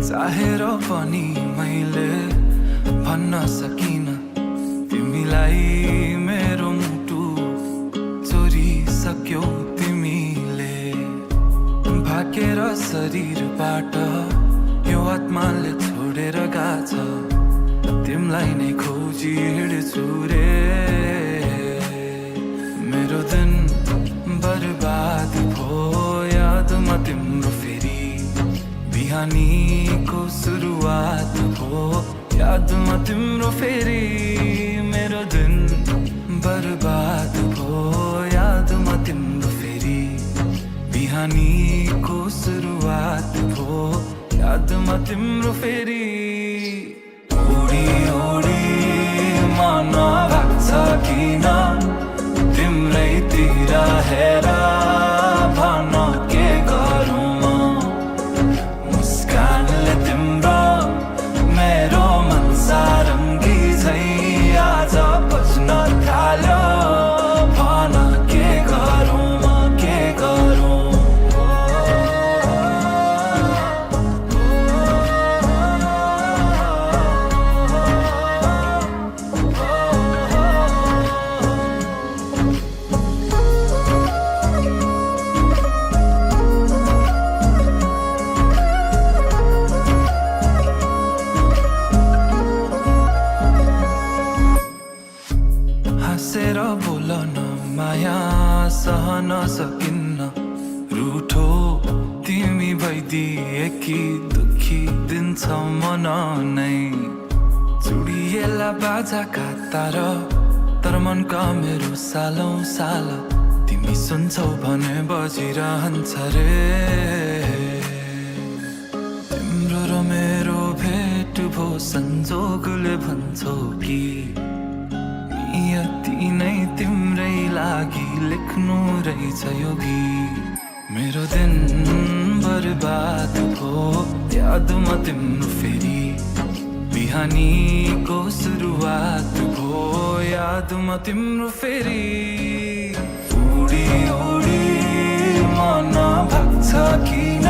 चाहेर पनि मैले भन्न सकिन तिमीलाई मेरो मुटु चोरिसक्यौ तिमीले भाकेर शरीरबाट यो आत्माले छोडेर गाछ तिमीलाई नै खोजी हिँड्छु रे मेरो दिन बर्बाद भो यादमा तिम्रो फेरि बिहानीको सुरुवात भो यादमा तिम्रो फेरि मेरो दिन बर्बाद भो यादमा तिम्रो फेरि बिहानीको सुरुवात भो यादमा तिम्रो फेरि ओडी ओडी मन लाग्छ किन तिम्रैतिर हेर भन के गरौँ म मुस्कानले तिम्रो मेरो मन सारङ्गी झै आज बज्न थाल्यो भन के गरौँ म के गरौँ हाँसेर बोलन माया सहन सकिन्न रुठो तिमी भइदिएकी दुखी दिन्छ मन नै चुडिएला बाजाका तार तर मनका मेरो सालौं साल तिमी सुन्छौ भने बजिरहन्छ रे तिम्रो र मेरो भेट भो संजोगले भन्छौ कि नियति नै तिम्रै लागि लेख्नु रहेछ यो गीत मेरो दिन बर्बाद भो यादमा तिम्रो फेरि बिहानीको सुरुवात भो यादमा तिम्रो फेरि उडी उडी मन भाग्छ किन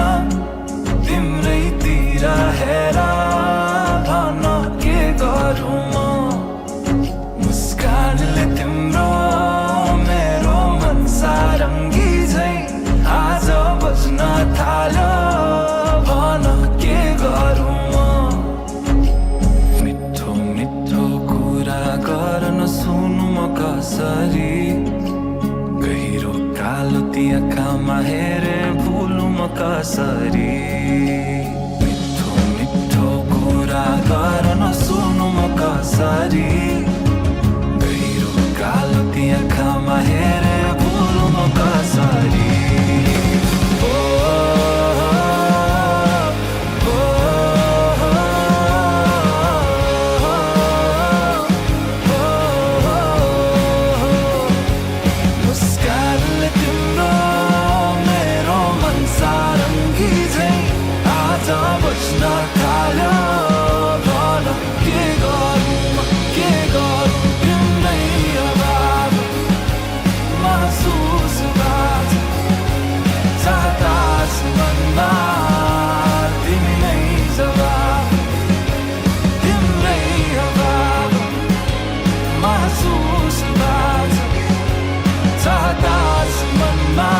तिम्रैतिर हेर भन के गरौँ म मुस्कानले तिम्रो मेरो मन सारङ्गी झै आज बज्न थाल्यो भन के गरौँ म मिठो मिठो कुरा गर्न सुनु म कसरी गहिरो कालो ती आँखामा हेरे भुलु म कसरी मिठो मिठो कुरा गर्न सुनु म कसरी कालो ती आँखामा हेरे भुलु म कसरी मुस्कानले तिम्रो मेरो मन सारङ्गी झै आज बज्न थाल्यो भन के गरौँ के गरौँ तिम्रै अभाव महसुस बात चाहतास मनमा तिमी नै जवाब तिम्रै अभाव महसुस बात चाहतास मनमा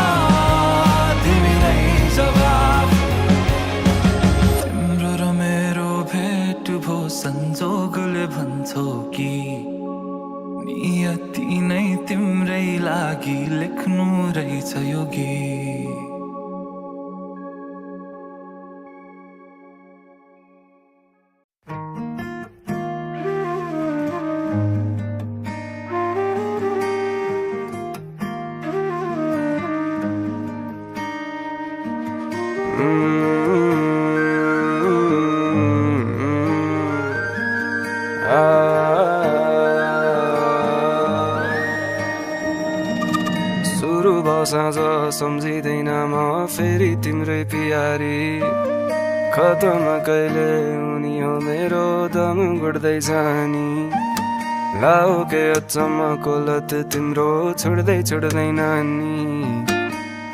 तिमी नै जवाब तिम्रो र मेरो भेट भो संजोगले भन्छौ कि नियति नै तिम्रै लागि लेख्नु रहेछ यो गीत सुरु भयो साँझ सम्झिँदैन म फेरि तिम्रै प्यारी खतम कहिले उनी हो मेरो दम गुड्दै जानी लाओ के अचम्मको लत तिम्रो छोड्दै छोड्दैन नि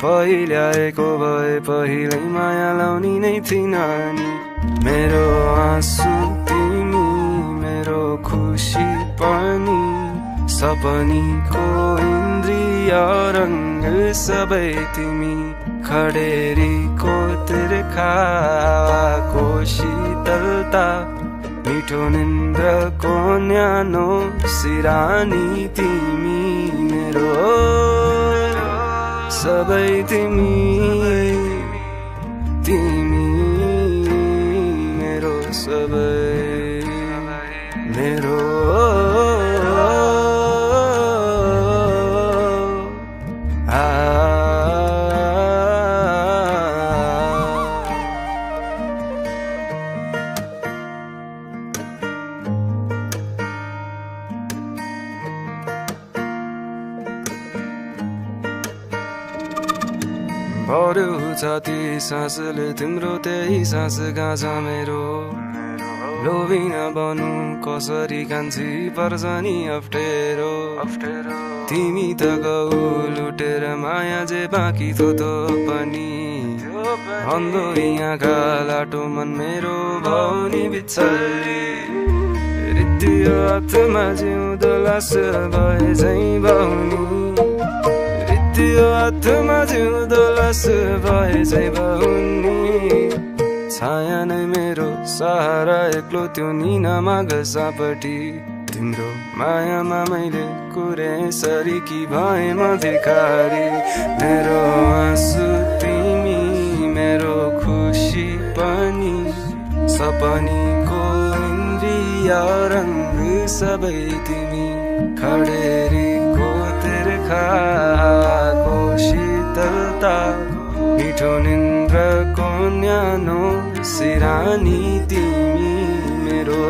पहिले आएको भए पहिल्यै माया लाउने नै थिइन नि मेरो आँसु तिमी, मेरो खुसी पनि, सपनीको इन्द्रिय रङ्ग सबै तिमी। खडेरीको तिर्खा को शीतलता, मिठो निन्द्रको न्यानो सिरानी तिमी। मेरो सबै तिमी, तिमी मेरो सबै, मेरो भर्यो छाती सासले तिम्रो, त्यही सास गाँचा मेरो। लोभी नबनु कसरी कान्छी पर्छ नि अप्ठ्यारो। तिमी त गौ लुटेर माया जे बाँकी थोतो पनि। अन्धो यहाँका लाटो मन मेरो भौनी बिच्छली। रित्तियो हातमा जिउँदो लास भए झै बाहुनी। त्यो हातमा जिउँदो लास भए झै बाहुनी। छाया नै मेरो सहारा एक्लो त्यो निनामा गसापट्टि। तिम्रो मायामा मैले कुरे सरी कि भए म भिखारी। मेरो आँसु तिमी, मेरो खुसी पनि, सपनीको इन्द्रिय रङ्ग सबै तिमी। खडेरीको तिर्खाको शीतलता, मिठो निन्द्रको न्यानो सिरानी तिमी। मेरो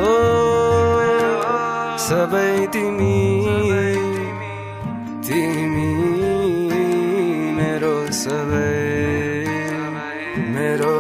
सबै तिमी, तिमी मेरो सबै, मेरो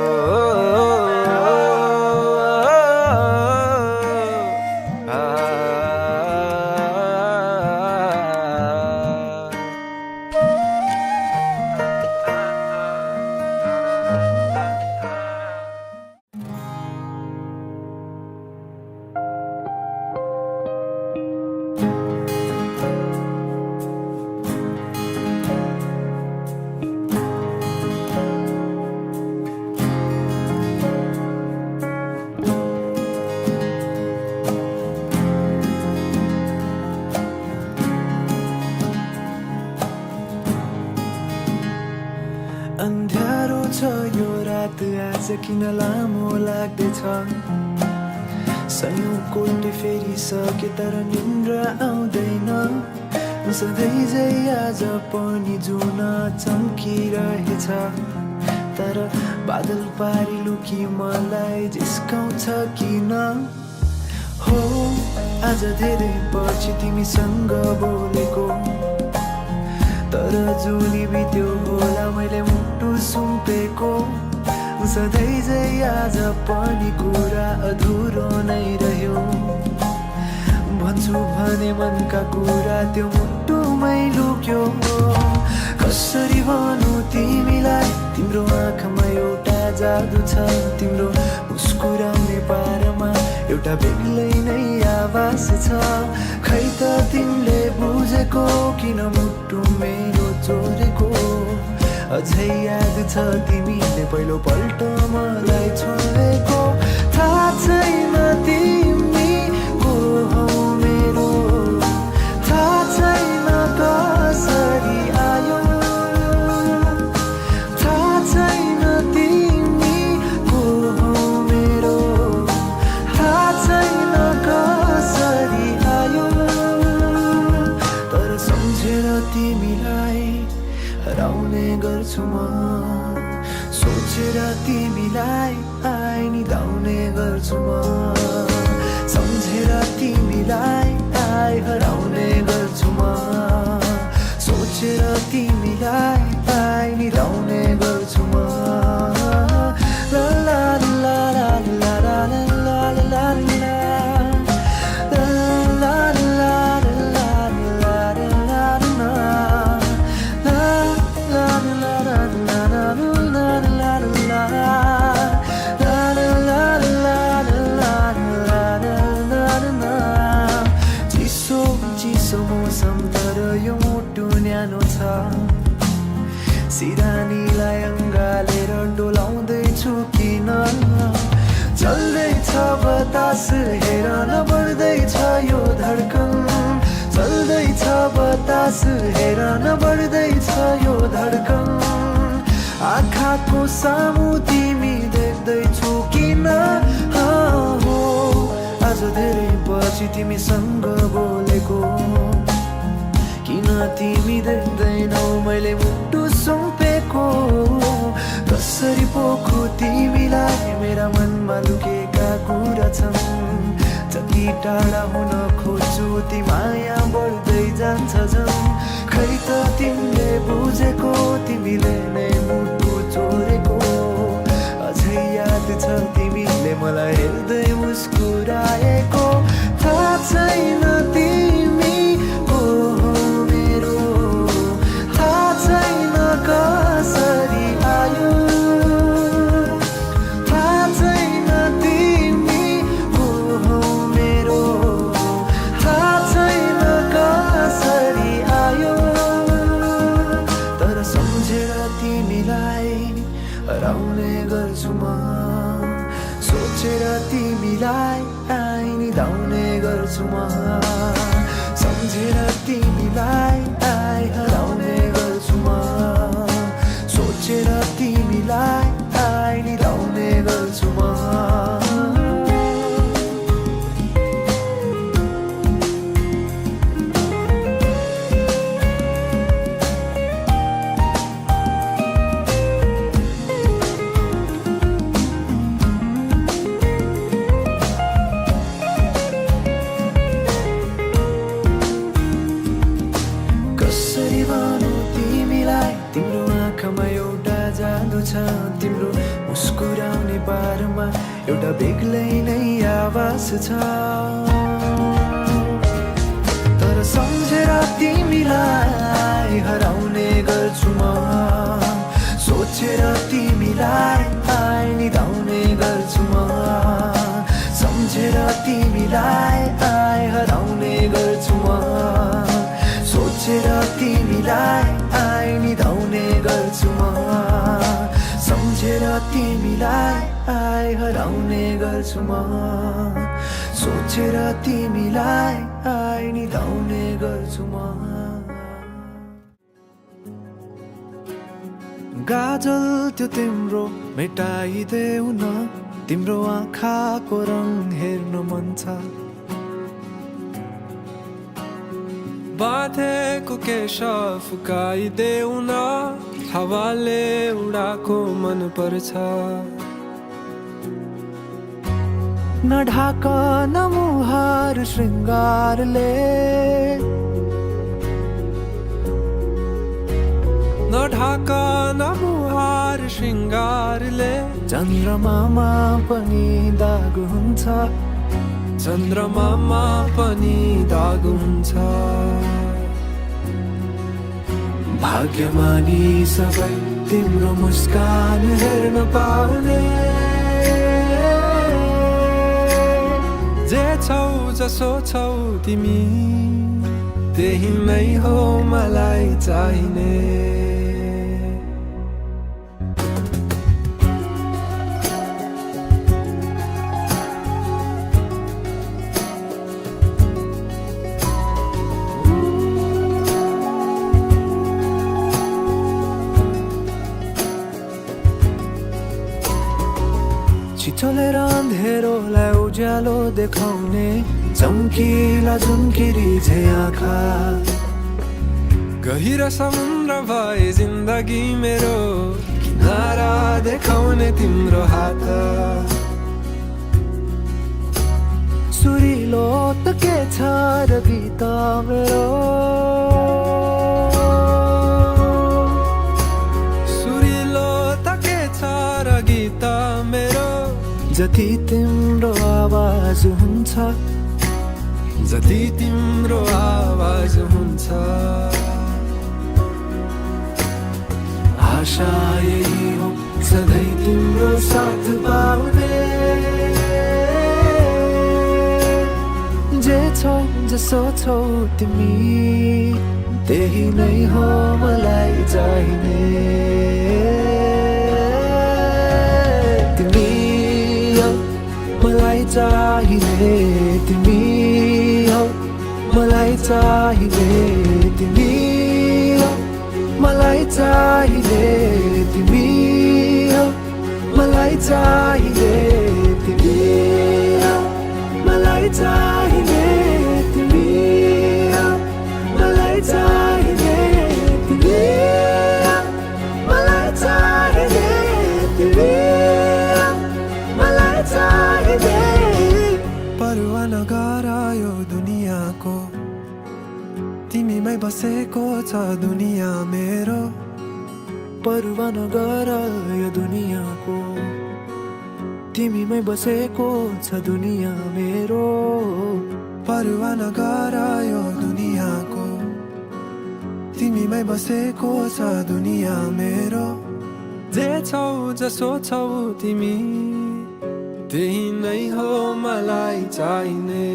अन्ध्यारो छ यो रात आज किन लामो लाग्दैछ। सयौं कोल्टे फेरिसके तर निन्द्र आउँदैन। सधैँ झै आज पनि जुन चम्किरहेछ। तर बादल पारी लुकी मलाई जिस्काउँछ किन। हो आज धेरै पछि तिमीसँग बोलेको, तर जुनी बित्यो होला मैले मुटु सुम्पेको। सधैँ झै आज पनि कुरा अधुरो नै रह्यो। भन्छु भने मनका कुरा त्यो मुटुमै लुक्यो। कसरी भनु तिमीलाई, तिम्रो आँखामा एउटा जादु छ। तिम्रो मुस्कुराउने पारमा एउटा बेग्लै नै आवाज छ। खै त तिमीले बुझेको किन मुटु मेरो चोरेको। अझै याद छ तिमीले पहिलो पल्ट मलाई छोडेको। थाहा छैन तिमी को हौ मेरो, थाहा छैन कसरी आयो। थाहा छैन तिमी को हौ मेरो, थाहा छैन कसरी आयो। तर सम्झेर तिमीलाई हराउने गर्छु म, सोचेर तिमीलाई निधाउने गर्छु म। सम्झेर तिमीलाई हराउने गर्छु म, सोचेर तिमीलाई निधाउने गर्छु म। ला ला ला ला ला ला ला ला ला। La la la चिसो मौसम तर यो मुटु न्यानो छ सिरानीलाई अङ्गालेर डोलाउँदैछु किन चल्दैछ बतास हेर न बढ्दैछ यो धड्कन चल्दैछ बतास हेर न बढ्दैछ यो धड्कन आँखाको सामु तिमी देख्दैछु किन हो आज धेरै पछि तिमीसँग बोलेको किन तिमी देख्दैनौ मैले मुटु सुम्पेको कसरी पोखो तिमीलाई मेरा मनमा लुकेका कुरा छन् जति टाढा हुन खोज्छु ती माया बढ्दै जान्छ झन् खै त तिमीले बुझेको तिमीले नै मुटु चोरेको अझै याद छ तिमीले मलाई हेर्दै मुस्कुराएको थाहा छैन तिमी को हो मेरो थाहा छैन कसरी आयो थाहा छैन तिमी को हो मेरो थाहा छैन कसरी आयो तर सम्झेर तिमीलाई हराउने गर्छु म सोचेर तिमीलाई निधाउने गर्छु म सम्झेर तिमीलाई हराउने गर्छु म सोचेर तिमीलाई निधाउने गर्छु म तिम्रो आँखामा एउटा जादु छ तिम्रो मुस्कुराउने बारमा एउटा बेग्लै नै आवाज छ तर सम्झेर तिमीलाई हराउने गर्छु म सोचेर तिमीलाई निधाउने गर्छु म सम्झेर तिमीलाई हराउने गर्छु म सोचेर तिमीलाई निधाउने गर्छु म सम्झेर तिमीलाई हराउने गर्छु म सोचेर तिमीलाई निधाउने गर्छु म गाजल त्यो तिम्रो मेटाइदेऊ न तिम्रो आँखाको रङ हेर्न मन छ बाँधेको केश फुकाइदेऊ न हावाले उडाको मन पर्छ नढाक न मुहार श्रृङ्गारले नढाक न मुहार श्रृङ्गारले चन्द्रमामा पनि दाग हुन्छ चन्द्रमामा पनि दाग हुन्छ भाग्यमानी सबै तिम्रो मुस्कान हेर्न पाउने जे छौ जसो छौ तिमी त्यही नै हो मलाई चाहिने छिचोलेर अँधेरोलाई उज्यालो देखाउने चम्किला झुम्किरी झै आँखा गहिरो समुद्र भए जिन्दगी मेरो किनारा देखाउने तिम्रो हात सुरिलो त के छ र गीत मेरो सुरिलो त के छ र गीत मेरो जति तिम्रो आवाज हुन्छ जति तिम्रो आवाज हुन्छ आशा यही हो सधैँ तिम्रो साथ पाउने जे छौ जसो सोच्छौ तिमी त्यही नै हो मलाई चाहिने तिमी हो मलाई चाहिने तिमी हो मलाई चाहिने तिमी हो मलाई चाहिने तिमी हो मलाई चाहिने तिमी हो मलाई चाहिने तिमी हो मलाई चाहिने तिमी हो मलाई चाहिने तिमी हो मलाई चाहिने परवाह नगर यो दुनियाँको तिमीमै बसेको छ दुनियाँ मेरो परवाह नगर यो दुनियाँको तिमीमै बसेको छ दुनियाँ मेरो परवाह नगर यो दुनियाँको तिमीमै बसेको छ दुनियाँ मेरो जे छौ जसो छौ तिमी त्यही नै हो मलाई चाहिने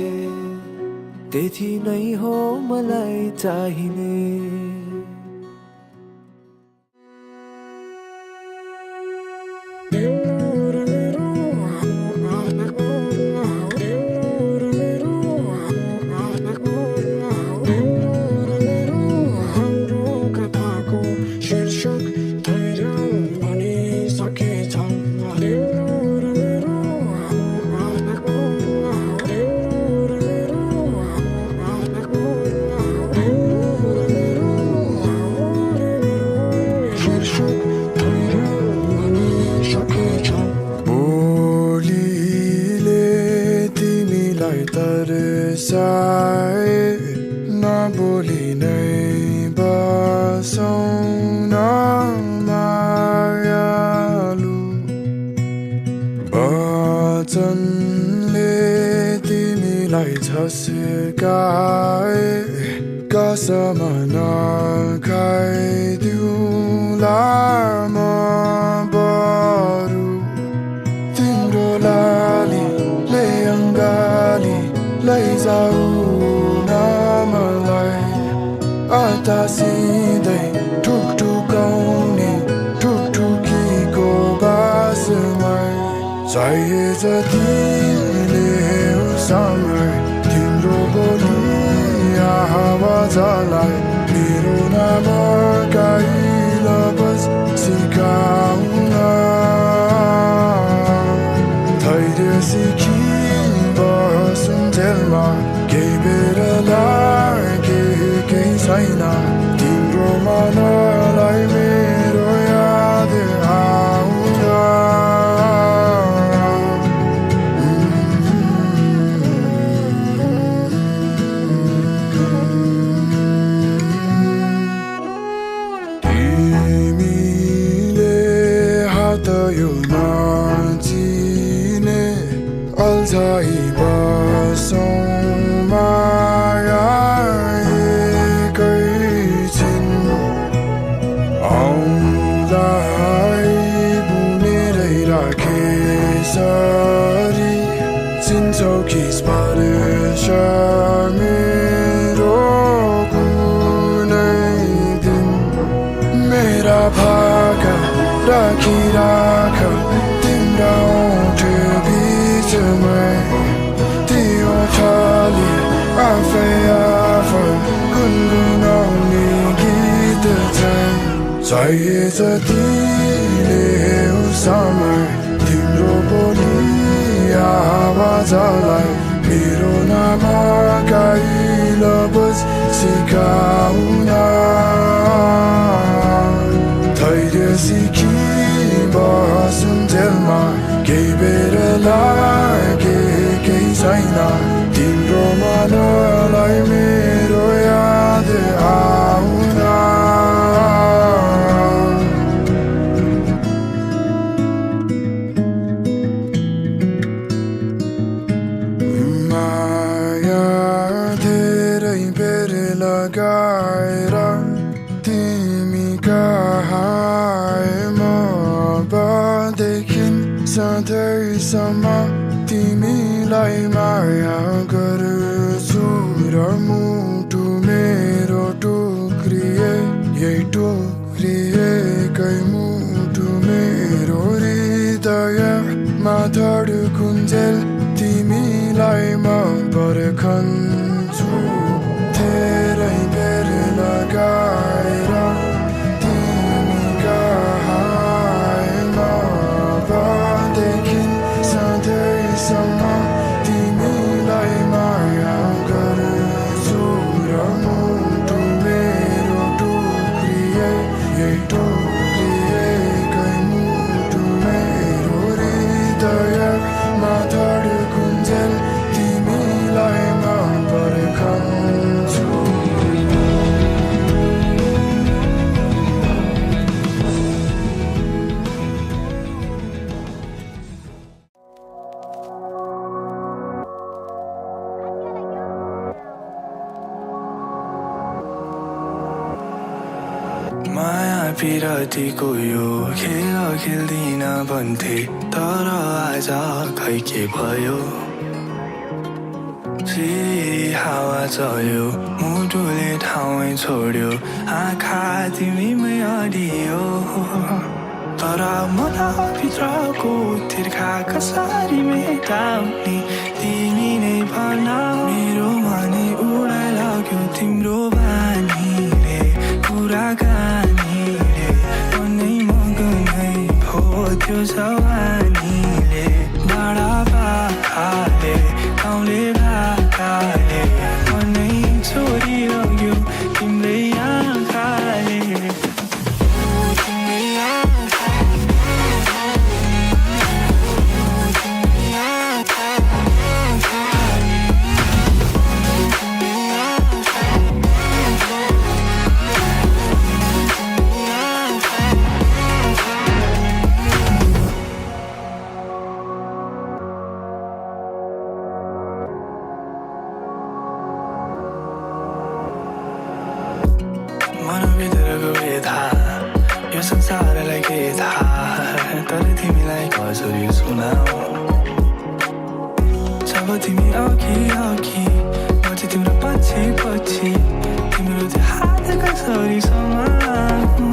त्यही नै हो मलाई चाहिने तरसाए नबोली नै बसौँ न मायालु वचनले तिमीलाई झस्काए कसम नखाइदिउँला म बरु तिम्रो लालीले अङ्गाली लैजाऊ न मलाई अतासिँदै ठुकठुकाउने ठुकठुकीको बासमै चाहिए जति ल्याऊ समय तिम्रो बोली आवाजलाई मेरो नाम गाइल बस सिकाउन धैर्य सिकी बसुन्जेलमा केही बेर लागे केही छैन तिम्रो मनलाई मेरो याद आउँछ तिमीले हात यो नचिने अल्झाइ बसौँ माया एकैछिन औँलाई बुनेरै राखेसरी चिन्छौ कि स्पर्श मेरो कुनै दिन मेरा भाका राखिराख तिम्रा ओठ बिचमै त्यो ओठले आफै गुनगुनाउने गीत चाहिए जति ल्याऊ समय तिम्रो बोली आवाजलाई मेरो नाम गाइल बस सिकाउन धैर्य सिकी बसुन्जेलमा केही बेर लागे केही छैन तिम्रो मनलाई मेरो याद आउँछ माया धेरै बेर लगाएर तिमी कहाँ म बदेखि सधैँसम्म तिमीलाई माया गर्छु र मुटु मेरो टुक्रिए यही टुक्रिएकै मुटु मेरो हृदयमा धड्कुन्जेल तिमीलाई म पर्खन्छु धेरै बेर लगाएर तिमी कहाँ नभएदेखि सधैँसम्म तिमीलाई माया गर्छु र मुटु मेरो टुक्रिए यही टुक्रिएकै मुटु मेरो हृदयमा धड्कुन्जेल तिमीलाई म पर्खन्छु माया पिरतीको यो खेल खेल्दिन भन्थे तर आज खै के भयो हावा चल्यो मुटुले ठाउँै छोड्यो आँखा तिमीमै अडियो तर मलाई भित्रको तिर्खा कसरी मेटाउने तिमी नै भन मेरो मनै उडाइ लाग्यो तिम्रो बानीले कुराकानीले मनै मगनै भो त्यो जवानीले डाँडा पाखाले गाउँले भाकाले मनै छोडिरह्यो तिम्रै आँखाले मनभित्रको व्यथा यो संसारलाई के थाहा तर तिमीलाई कसरी सुनाऊ जब तिमी अघि अघि म चाहिँ तिम्रो पछि पछि तिम्रो त्यो हात कसरी समाऊ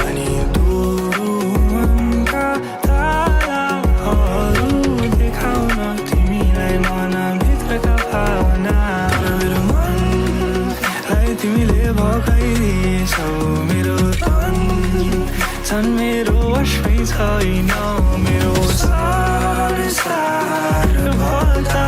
अनि दुरु मनका ताराहरू देखाउन तिमीलाई मनभित्रका भावना मेरो मनलाई तिमीले भगाइदिएछौ मेरो तन झन् मेरो वशमै छैन मेरो संसार भल्दा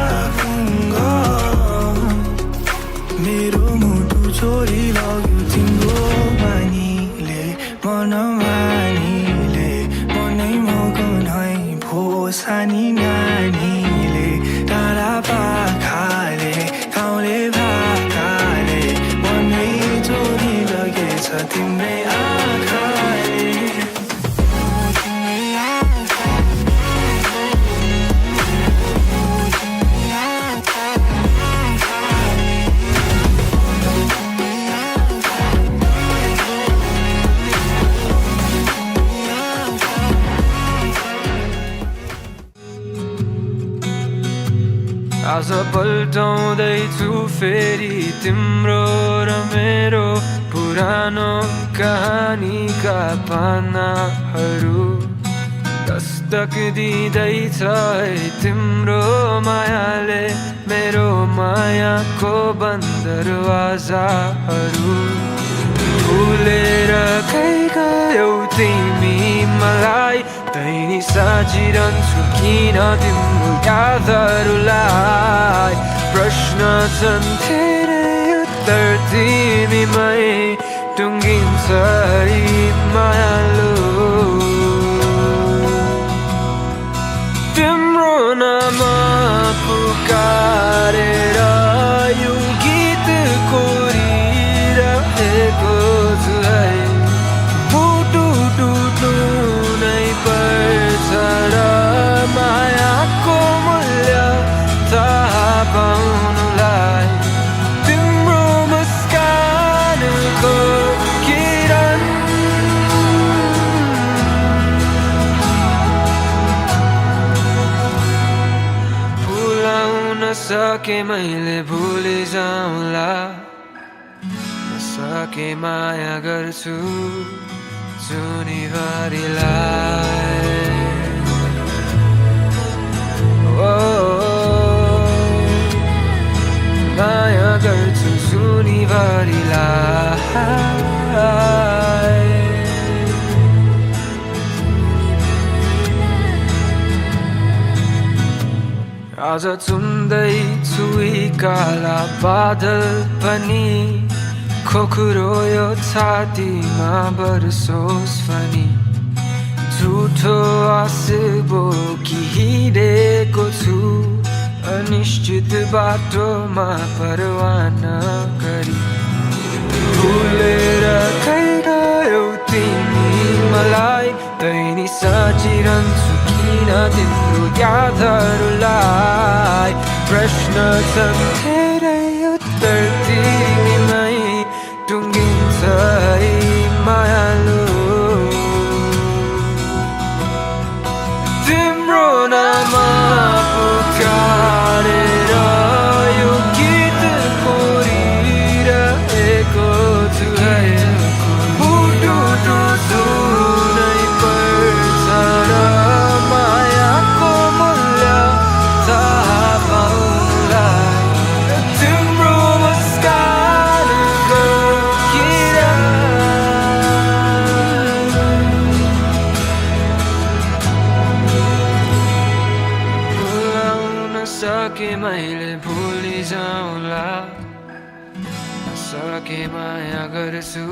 मेरो मुटु चोरी लग्यो तिम्रो बानीले मनमानीले मनै मगनै भो सानी नानीले टाढा पाखाले गाउँले भाकाले मनै चोरी लगेछ तिम्रै आँखाले आज पल्टाउँदैछु फेरि तिम्रो र मेरो पुरानो कहानीका पानाहरू दस्तक दिँदैछ है तिम्रो मायाले मेरो मायाको बन्द दरवाजाहरू भुलेर कहीँ गयौ तिमी मलाई दैनी साजिरहन्छु किन तिम्रो यादहरूलाई प्रश्न छन् धेरै उत्तर तिमीमै टुङ्गिन्छ यी मायालु तिम्रो नाम पुकारेर यो गीत कोरिरहेको छु है मुटु टुट्नु नै पर्छ र मायाको मूल्य थाहा पाउनुलाई तिम्रो मुस्कानको किरण नसके मैले भुलि जाउँला नसके माया गर्छु जुनीभरिलाई माया गर्छु जुनीभरिलाई आज चुम्दैछु यी काला बादल पनि खोकुरो यो छातीमा बर्सोस् पनि झुठो आश बोकी हिँडेको छु अनिश्चित बाटोमा परवाना गरी भुलेर गइरह्यौ तिमी मलाई तैनी साँचिरहन्छु किन तिम्रो यादहरूलाई प्रश्न छन् धेरै उत्तर तिमीमै टुङ्गिन्छ है मायालु तिम्रो नाम पुकारेर यो गीत कोरिरहेको छु है मुटु सुनै पर्छ र मायाको मूल्य थाहा पाउलाई तिम्रो मुस्कानको किरण भुलाउन सके मैले भुलि जाउँला नसके माया गर्छु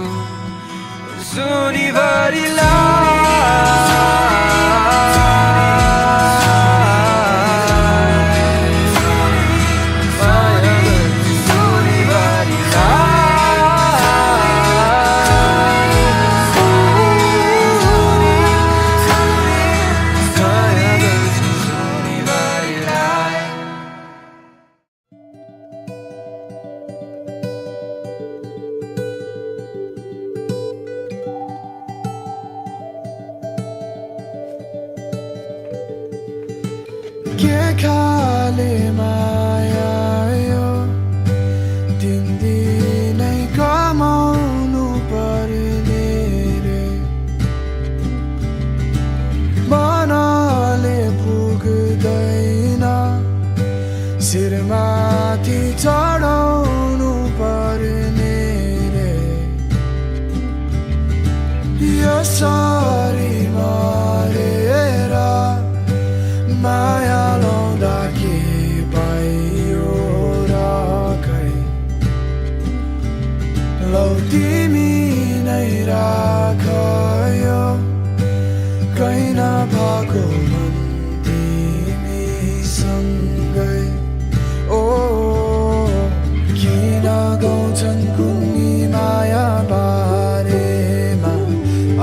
के खाले माया यो दिनदिनै कमाउनु पर्ने रे मनले पुग्दैन शिरमाथि चढाउनु पर्ने रे यसरी मरेर माया लाउँदा के पाइयो र खै लौ तिमी नै राख यो कहीँ नभएको मन तिमीसँगै ओ किन गाउँछन् कुन्नी माया बारेमा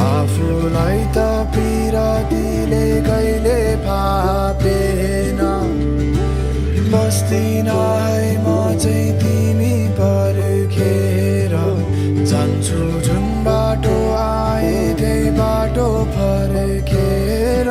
आफूलाई त पिरातीले कहिले फापेन बस्दिन है म चाहिँ तिमी पर्खेर जान्छु जुन बाटो आए त्यही बाटो फर्केर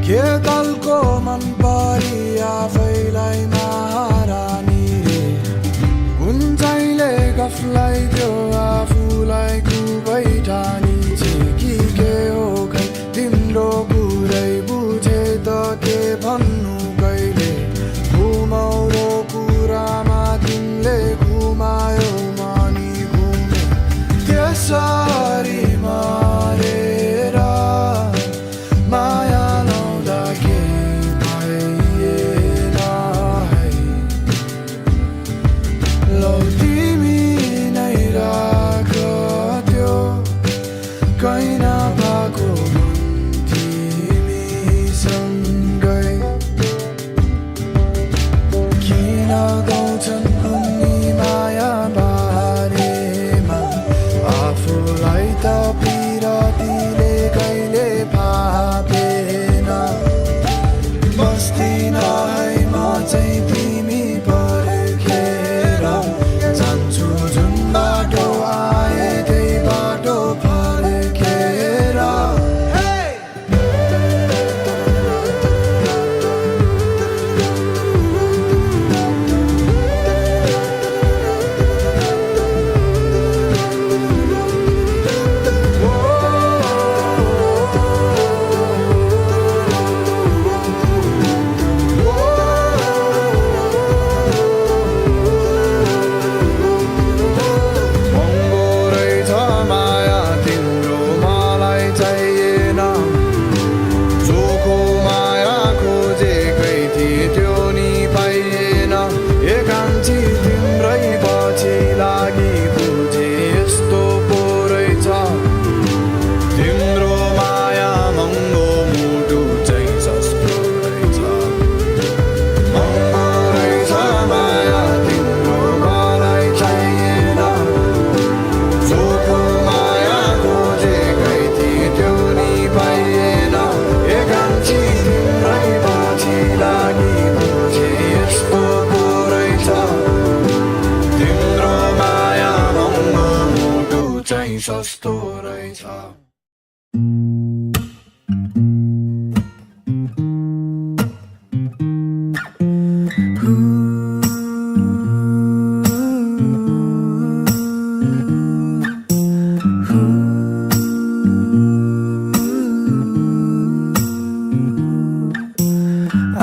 के दलको मन परी आफैलाई महारानी रे कुन चाहिँले गफलाई त्यो आफूलाई खुबै ठानी छे कि के हो खै तिम्रो कुरै बुझे त के भन्नु कहिले घुमाउरो कुरामा तिमीले घुमायो मानी घुमे त्यसरी मारेर माया लाउँदा के पाइएन है लौ तिमी नै राख त्यो कहीँ नभएको मन तिमीसँगै सस्तो रहेछ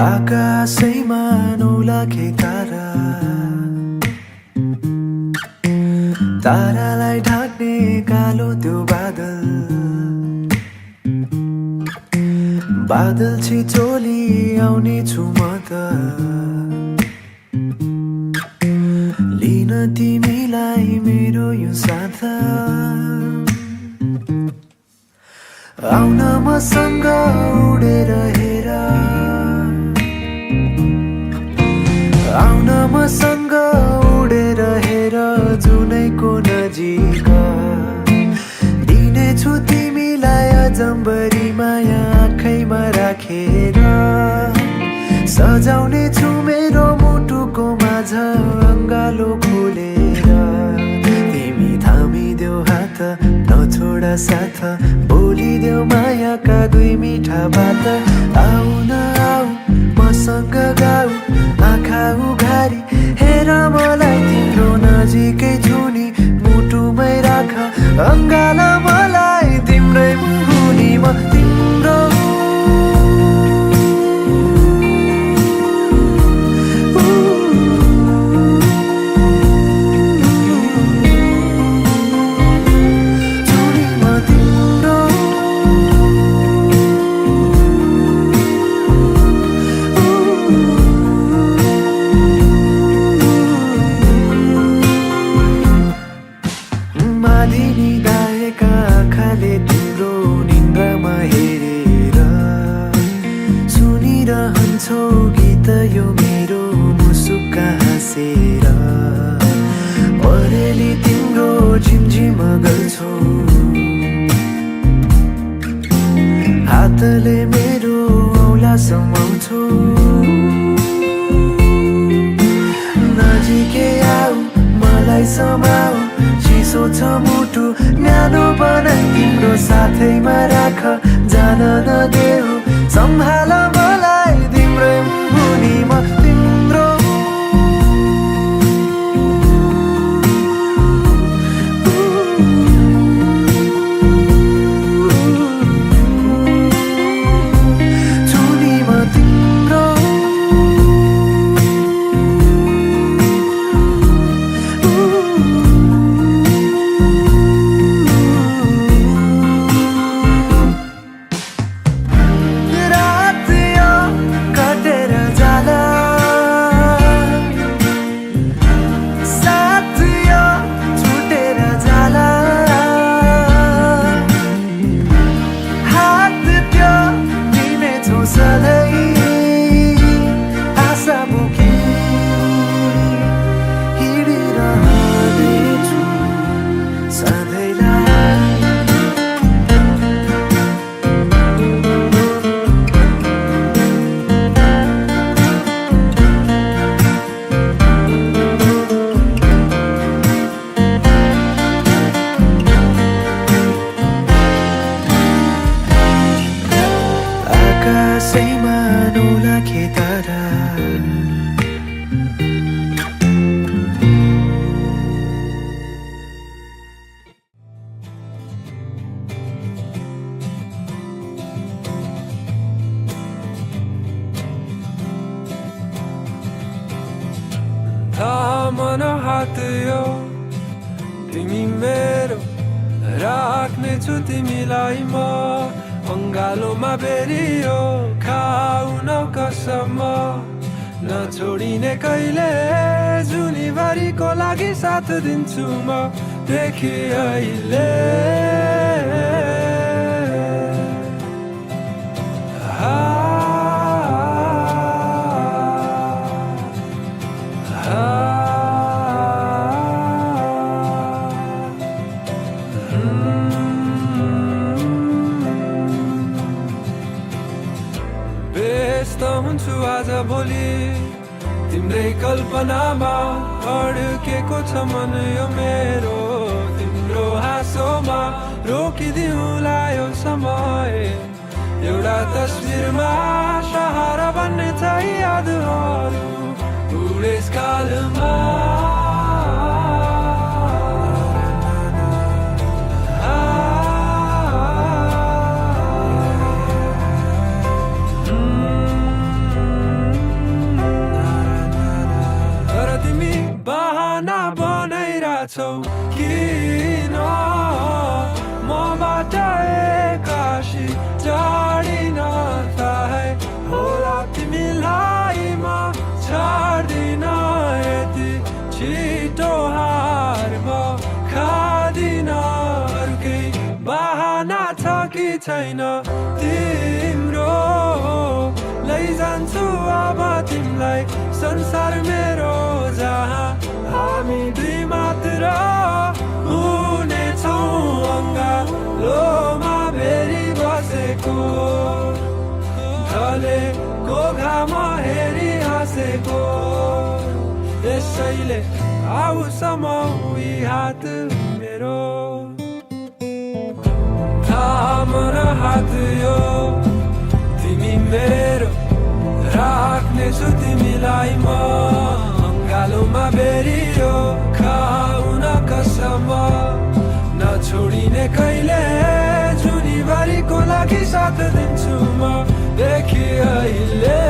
आकाशैमा 9 लाखे तारा तारालाई ढाक्ने कालो त्यो बादल बादल छिचोली आउने छु म त लिन तिमीलाई मेरो यो साथ आउन मसँग उडेर हेर आउन मसँग उडेर हेर जुनैको नजिक दिनेछु तिमीलाई अजम्बरी माया आँखैमा राखेर सजाउने छु मेरो मुटुको माझ अङ्गालो खोलेर तिमी थामिदेऊ हात नछोड साथ बोलिदेऊ मायाका 2 मिठा बात आउन आऊ मसँग गाऊ आँखा उघारी हेर मलाई तिम्रो नजिकै छु नि मुटुमै राख अङ्गाल मलाई तिम्रै मुनि म तिम्रो मालिनी गाएका आँखाले तिम्रो निन्द्रामा हेरेर सुनिरहन्छौ गीत यो मेरो मुसुक्का हाँसेर परेली तिम्रो झिमझिम गल्छौ हातले मेरो औला समाउँछौ नजिकै आऊ मलाई समाऊ चिसो छ मुटु न्यानो बनाई तिम्रो साथैमा राख जान नदेऊ सम्हाल मलाई तिम्रै मुनि म तिम्रो छुनी म तिम्रो आकाशैमा 9 लाखे तारा थामन हात यो तिमी मेरो राख्नेछु तिमीलाई म अङ्गालोमा बेरियो खाउन कसम नछोडिने कहिले जुनीभरिको लागि साथ दिन्छु म देखि अहिले हुन्छु आज भोलि तिम्रै कल्पनामा अड्केको छ मन यो मेरो तिम्रो तिम्रो हाँसोमा रोकिदिउँला यो समय एउटा तस्बिरमा सहारा बन्ने छ यादहरू बुढेसकालमा छौ किन मबाट एक्कासी टाढिन थाहै होला तिमीलाई म छाड्दिन यति छिटो हार म खादिन अरू केही बहाना छ कि छैन तिम्रो लैजान्छु अब तिमीलाई संसार मेरो जहाँ हामी दुई मात्र हुनेछौँ अङ्गालोमा भेरी बसेको ढलेको घाम हेरी हाँसेको यसैले आऊ समाउी हात मेरो थाम र हात यो तिमी मेरो राख्नेछु तिमीलाई म कालोमा बेरियो खाउन कसम नछोडिने कहिले जुनीभरिको लागि साथ दिन्छु म देखि अहिले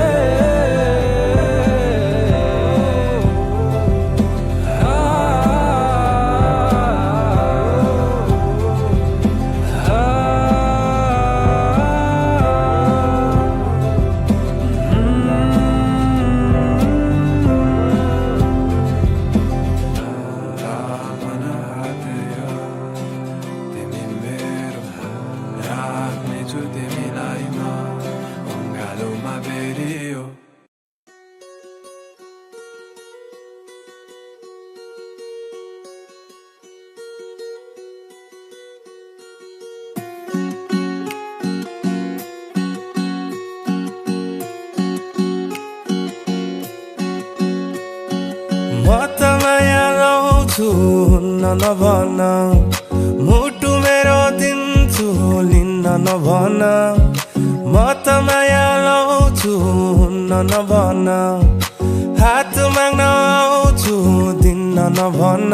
नभन मुटु मेरो दिन्छु लिन्न नभन म त माया लाउँछु नभन हात माग्न आउँछु दिन्न नभन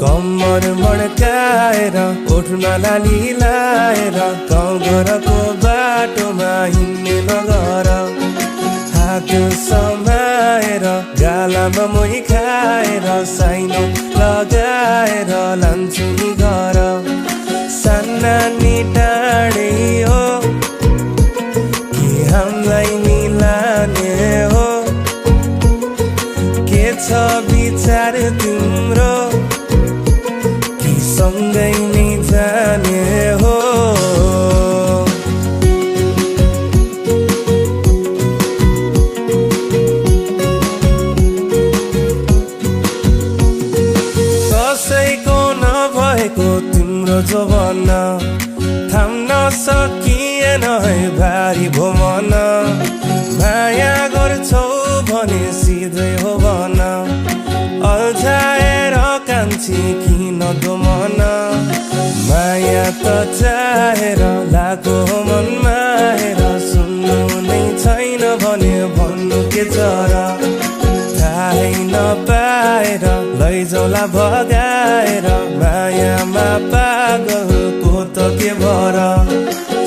कम्मर मड्काएर उठ्न लाली लाएर गाउँ घरको बाटोमा हिँड्ने नगर हात समाएर गालामा मोही खाएर साइनो लगाएर लान्छु नि घर साना नि टाढे हो कि हामीलाई मिलाने हो के छ विचार तिम्रो कि सँगै नै जाने हो तिम्रो जोवन थाम्न सकिएन है भारी भो मन माया गर्छौ भने सिधै हो भन अल्झाएर कान्छी किन दो मन माया त चाहेर लागो हो मनमा हेर सुन्नु नै छैन भने भन्नु के जरा थाहै नपाएर लैजाउला भगाएर मायामा पागलको त के भर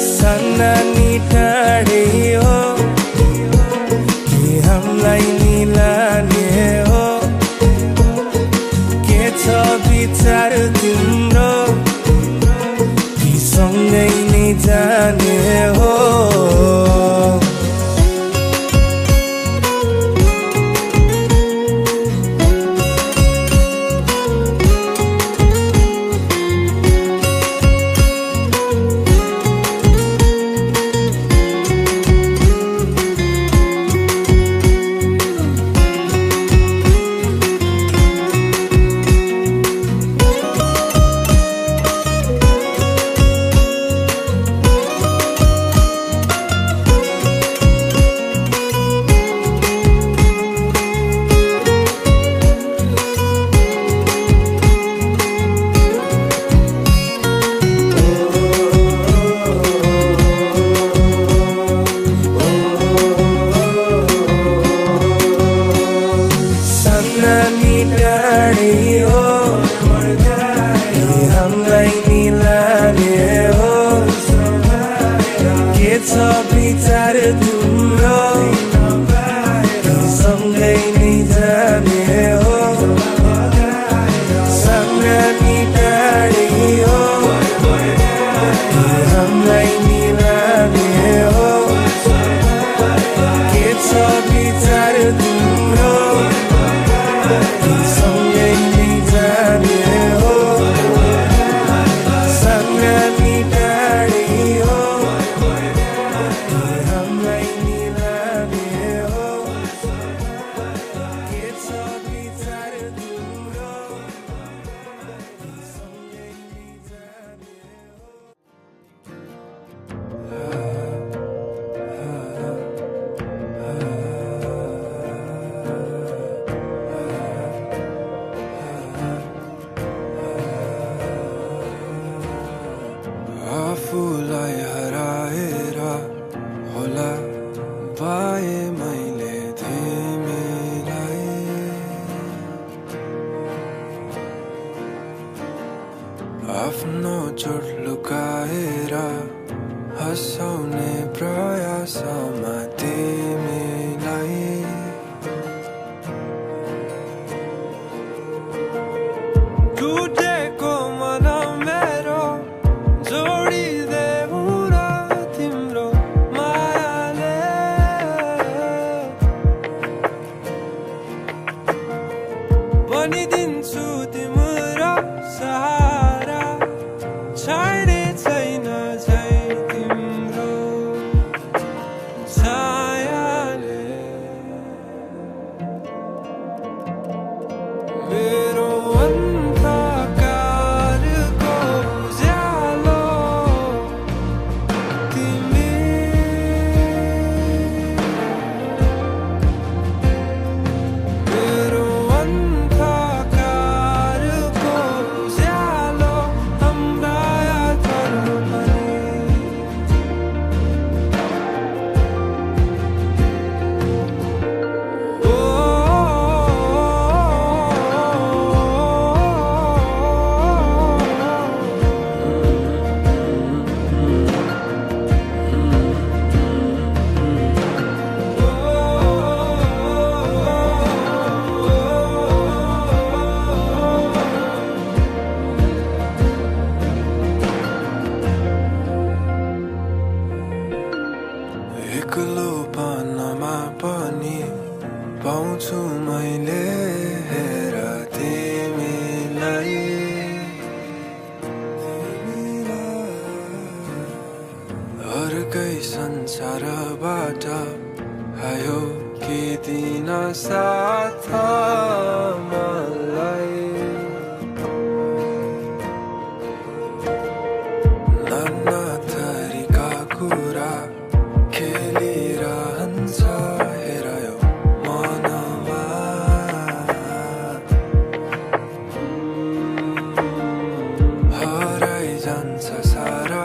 साना नि टाढे हो कि हामीलाई मिलाने हो के छ विचार तिम्रो कि सँगै नै जाने हो आफ्नो चोट लुकाएर हँसाउने प्रयासमा तिमीलाई टुटेको मन मेरो जोडिदेऊ र तिम्रो मायाले बनिदिन्छु तिम्रो सहारा छाड्ने छैन झै तिम्रो छायाले मेरो अन्धकारको उज्यालो तिमी मेरो अन्धकारको उज्यालो हाम्रा यादहरू पनि एक्लोपनमा पनि पाउँछु मैले हेर तिमीलाई अर्कै संसारबाट आयो कि दिन साथ मलाई नाना थरीका कुरा खेलिरहन्छ हेर यो मनमा हराइ जान्छ सारा